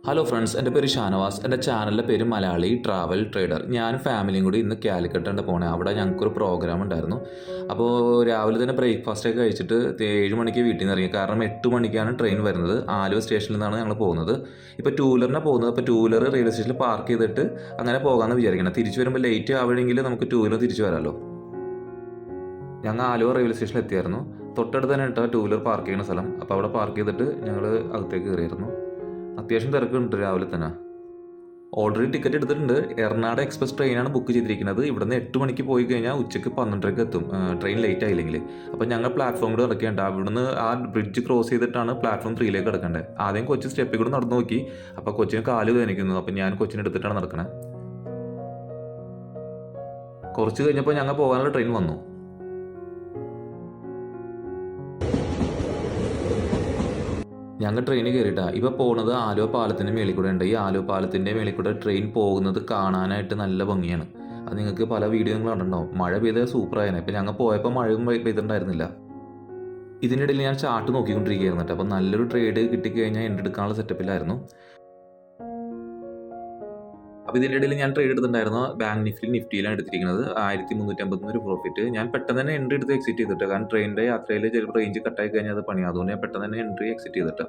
Hello friends, എൻ്റെ പേര് ഷാനവാസ്. എൻ്റെ ചാനലിൻ്റെ പേര് മലയാളി ട്രാവൽ ട്രേഡർ. ഞാനും ഫാമിലിയും കൂടി ഇന്ന് കാലിക്കറ്റാണ് പോണേ. അവിടെ ഞങ്ങൾക്കൊരു പ്രോഗ്രാം ഉണ്ടായിരുന്നു. അപ്പോൾ രാവിലെ തന്നെ ബ്രേക്ക്ഫാസ്റ്റൊക്കെ കഴിച്ചിട്ട് 7 മണിക്ക് വീട്ടിൽ നിന്ന് ഇറങ്ങി. കാരണം 8 മണിക്കാണ് ട്രെയിൻ വരുന്നത്. ആലുവ സ്റ്റേഷനിൽ നിന്നാണ് ഞങ്ങൾ പോകുന്നത്. ഇപ്പോൾ ടൂ വീലറിനാണ് പോകുന്നത്. അപ്പോൾ ടൂ വീലർ റെയിൽവേ സ്റ്റേഷനിൽ പാർക്ക് ചെയ്തിട്ട് അങ്ങനെ പോകാമെന്ന് വിചാരിക്കണം. തിരിച്ചു വരുമ്പോൾ ലേറ്റ് ആവണമെങ്കിൽ നമുക്ക് ടൂ വീലർ തിരിച്ചു വരാമല്ലോ. ഞങ്ങൾ ആലുവ റെയിൽവേ സ്റ്റേഷനിൽ എത്തിയായിരുന്നു. തൊട്ടടുത്ത് തന്നെ ഇട്ടാൽ ടൂ വീലർ പാർക്ക് ചെയ്യുന്ന സ്ഥലം. അപ്പോൾ അവിടെ പാർക്ക് ചെയ്തിട്ട് ഞങ്ങൾ അകത്തേക്ക് കയറിയായിരുന്നു. അത്യാവശ്യം തിരക്കുണ്ട് രാവിലെ തന്നെ. ഓൾറെഡി ടിക്കറ്റ് എടുത്തിട്ടുണ്ട്. എറണാകുളം എക്സ്പ്രസ് ട്രെയിനാണ് ബുക്ക് ചെയ്തിരിക്കുന്നത്. ഇവിടുന്ന് 8 മണിക്ക് പോയി കഴിഞ്ഞാൽ ഉച്ചയ്ക്ക് 12:30 എത്തും, ട്രെയിൻ ലേറ്റ് ആയില്ലെങ്കിൽ. അപ്പോൾ ഞങ്ങൾ പ്ലാറ്റ്ഫോമിൽ ഇറക്കിയുണ്ട്. അവിടുന്ന് ആ ബ്രിഡ്ജ് ക്രോസ് ചെയ്തിട്ടാണ് പ്ലാറ്റ്ഫോം 3ലേക്ക് കിടക്കേണ്ടത്. ആദ്യം കൊച്ചി സ്റ്റെപ്പിൽ കൂടെ നടന്നു നോക്കി. അപ്പോൾ കൊച്ചിന് കാല് വേദനിക്കുന്നു. അപ്പോൾ ഞാൻ കൊച്ചിനെ എടുത്തിട്ടാണ് നടക്കണത്. കുറച്ച് കഴിഞ്ഞപ്പോൾ ഞങ്ങൾ പോകാനുള്ള ട്രെയിൻ വന്നു. ഞങ്ങൾ ട്രെയിനിൽ കയറിയിട്ടാണ് ഇപ്പോൾ പോകുന്നത്. ആലുവ പാലത്തിൻ്റെ മേളിൽ കൂടെ ഉണ്ട്. ഈ ആലുവ പാലത്തിൻ്റെ മേളിൽ കൂടെ ട്രെയിൻ പോകുന്നത് കാണാനായിട്ട് നല്ല ഭംഗിയാണ്. അത് നിങ്ങൾക്ക് പല വീഡിയോ നിങ്ങൾ കണ്ടിട്ടുണ്ടാവും. മഴ പെയ്തത് സൂപ്പറായിരുന്നു. ഇപ്പോൾ ഞങ്ങൾ പോയപ്പോൾ മഴയും പെയ്തിട്ടുണ്ടായിരുന്നില്ല. ഇതിൻ്റെ ഇടയിൽ ഞാൻ ചാർട്ട് നോക്കിക്കൊണ്ടിരിക്കുകയായിരുന്നു കേട്ടോ. അപ്പോൾ നല്ലൊരു ട്രേഡ് കിട്ടിക്കഴിഞ്ഞാൽ എൻ്റെ എടുക്കാനുള്ള സെറ്റപ്പിലായിരുന്നു. അപ്പോൾ ഇതിൻ്റെ ഇടയിൽ ഞാൻ ട്രേഡ് എടുത്തിട്ടുണ്ടായിരുന്നു. ബാങ്ക് നിഫ്റ്റിയിലാണ് എടുത്തിരിക്കുന്നത്. 1350 പ്രോഫിറ്റ്. ഞാൻ പെട്ടെന്ന് തന്നെ എൻട്രി എടുത്ത് എക്സിറ്റ് ചെയ്തിട്ട്. കാരണം ട്രെയിനിൻ്റെ യാത്രയിൽ ചിലപ്പോൾ റേഞ്ച് കട്ടായി കഴിഞ്ഞാൽ അത് പണിയാണ്. അതുകൊണ്ട് ഞാൻ പെട്ടെന്ന് തന്നെ എൻട്രി എക്സിറ്റ് ചെയ്തിട്ട്.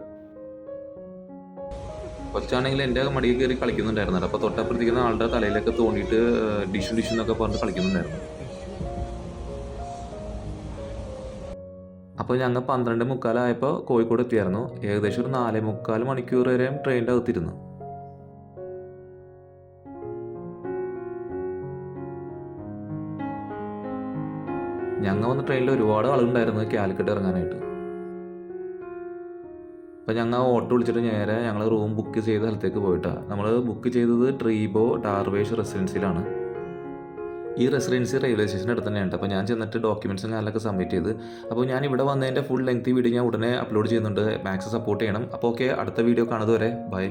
കൊച്ചാണെങ്കിൽ എൻ്റെ മടിയിൽ കയറി കളിക്കുന്നുണ്ടായിരുന്നു. അപ്പോൾ തൊട്ടപ്പുറത്തേക്കുന്ന ആളുടെ തലയിലൊക്കെ തോണ്ടിയിട്ട് ഡിഷ് എന്നൊക്കെ പറഞ്ഞ് കളിക്കുന്നുണ്ടായിരുന്നു. അപ്പോൾ ഞങ്ങൾ 12:45 കോഴിക്കോട് എത്തിയായിരുന്നു. ഏകദേശം ഒരു 4:45 മണിക്കൂർ വരെയും ട്രെയിനിൻ്റെ അകത്തിരുന്നു. ഞങ്ങൾ വന്ന ട്രെയിനിൽ ഒരുപാട് ആളുകളുണ്ടായിരുന്നു കാലിക്കറ്റ് ഇറങ്ങാനായിട്ട്. അപ്പോൾ ഞങ്ങൾ ഓട്ടോ വിളിച്ചിട്ട് നേരെ ഞങ്ങൾ റൂം ബുക്ക് ചെയ്ത സ്ഥലത്തേക്ക് പോയിട്ടാണ്. നമ്മൾ ബുക്ക് ചെയ്തത് ട്രീബോ ഡാർവേഷ് റെസിഡൻസിയിലാണ്. ഈ റെസിഡൻസി റെയിൽവേ സ്റ്റേഷൻ്റെ അടുത്ത് തന്നെയാണ്. അപ്പോൾ ഞാൻ ചെന്നിട്ട് ഡോക്യുമെൻറ്റ്സും കാര്യങ്ങളൊക്കെ സബ്മിറ്റ് ചെയ്ത്. അപ്പോൾ ഞാൻ ഇവിടെ വന്നതിൻ്റെ ഫുൾ ലെങ്തി വീഡിയോ ഞാൻ ഉടനെ അപ്ലോഡ് ചെയ്യുന്നുണ്ട്. മാക്സിമം സപ്പോർട്ട് ചെയ്യണം. അപ്പോൾ ഓക്കെ, അടുത്ത വീഡിയോ കാണുന്നത് വരെ ബൈ.